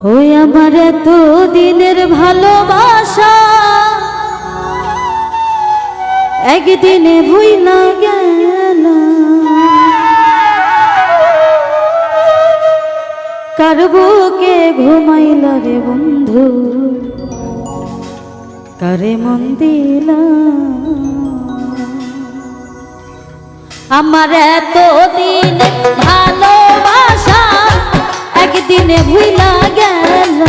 ওই আমার এত দিনের ভালোবাসা একদিনে ভুইলা গেল, কার বুকে ঘুমাইলা রে বন্ধু, কারে মন দিলা। আমার এত দিনের ভালোবাসা একদিনে ভুইলা গেল,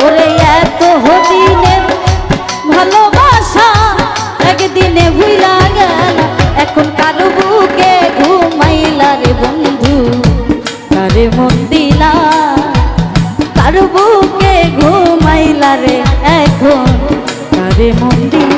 ওরে এত দিনের ভালোবাসা একদিনে ভুইলা গেল। এখন কার বুকে ঘুমাইলা রে বন্ধু, কারে মন দিলা, কার বুকে ঘুমাইলা রে এখন কারে মন দিলা।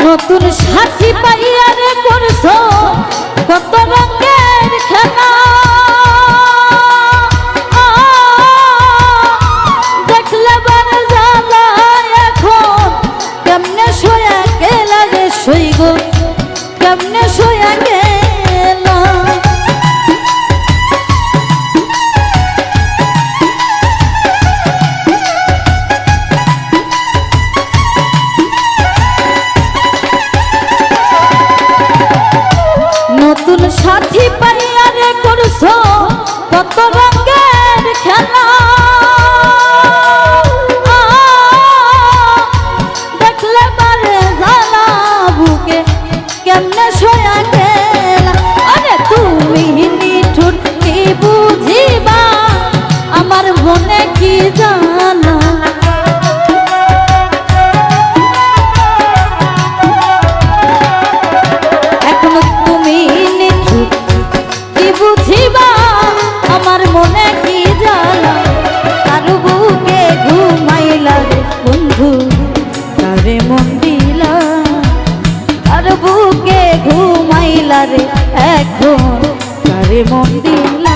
নতুন সাথী পাইয়া রে করছো কত রঙের খেলা, দেখলে বার জ্বালা এখন কেমনে শোয়া গেলা রে সইগ, কেমনে শোয়া গেলা। নতুন সাথী পাইয়া রে করছো কত রঙের খেলা, দেখলে বারে জ্বালা বুকে কেমনে শোয়া গেলা। আরে তুমি নিঠুর কি বুঝিবা আমার মনে কি জানা, আমার মনে কি জানা। কার বুকে ঘুমাইলা রে বন্ধু, কারে মন দিলা, কার বুকে ঘুমাইলা রে এখন কারে মন দিলা।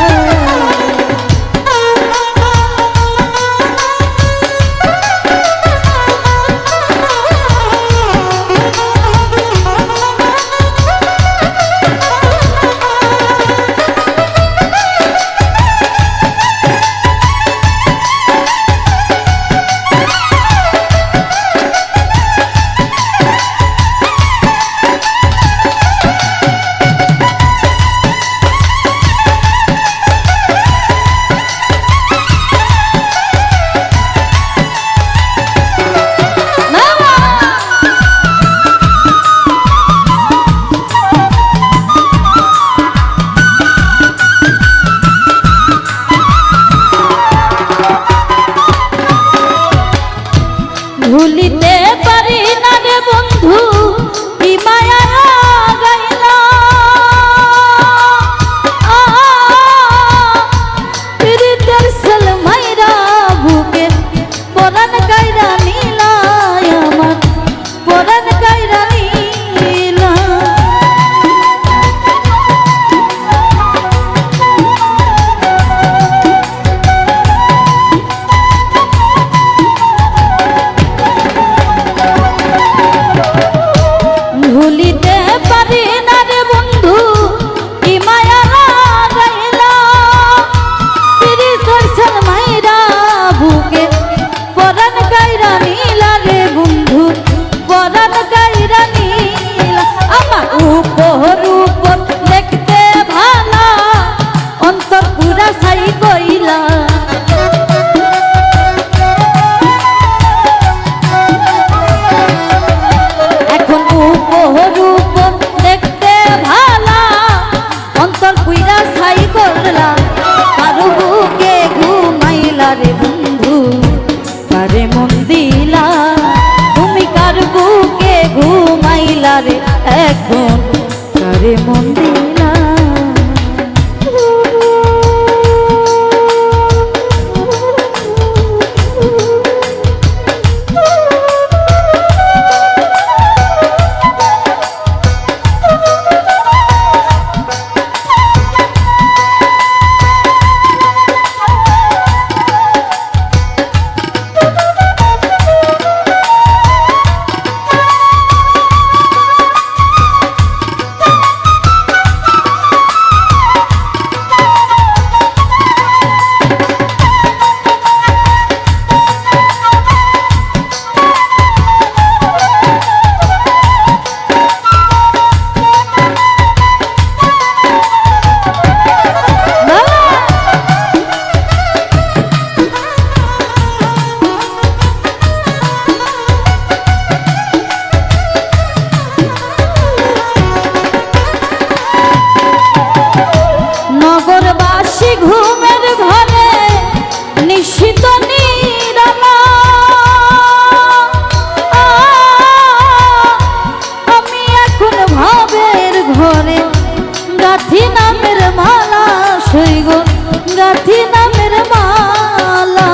দিলা রে এখন কারে মন দিলা ঘুমের ঘরে নিশ্চিত নিরালা আমি এখন ভাবের ঘরে গাথি নামের মালা সইগ গাথি নামের মালা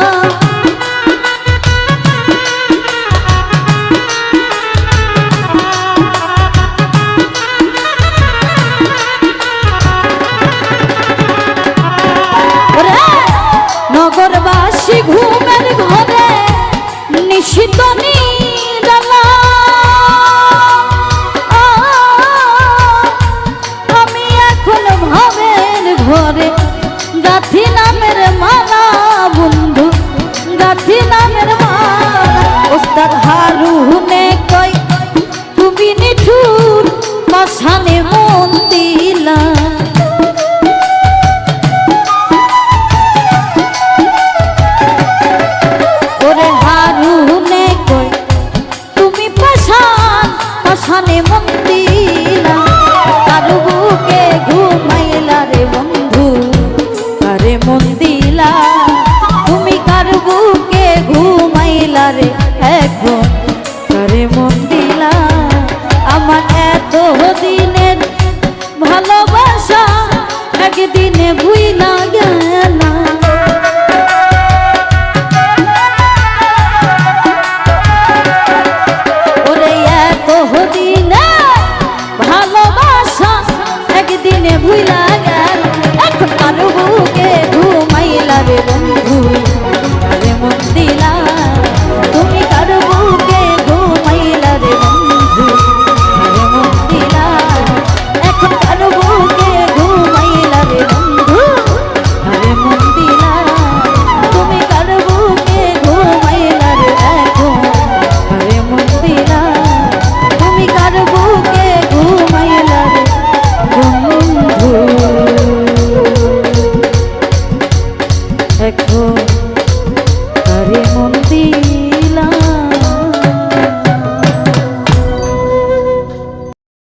নগরবাসী ঘুমের ঘরে নিশিত নিরালা আমি এখন ভাবের ঘরে গাথি নামের মালা বন্ধু গাথি নামের মালা ওস্তাদ হারুনে কই তুমি নিঠুর মশানে মন দিলা পাশানে মন দিলা কার বুকে ঘুমাইলা রে বন্ধু কারে মন দিলা তুমি কার বুকে ঘুমাইলা রে এখন কারে মন দিলা আমার এত দিনের ভালোবাসা একদিনে ভুইলা গেলা একদিনে ভুইলা গেল এখন কার বুকে ঘুমাইলা রে বন্ধু কারে মন দিলা তুমি কার বুকে ঘুমাইলা রে বন্ধু কারে মন দিলা এখন কার বুকে ঘুমাইলা রে বন্ধু কারে মন দিলা তুমি কার বুকে ঘুমাইলা রে এখন কারে মন দিলা তুমি কার বুকে ঘুমাইলা রে বন্ধু এখন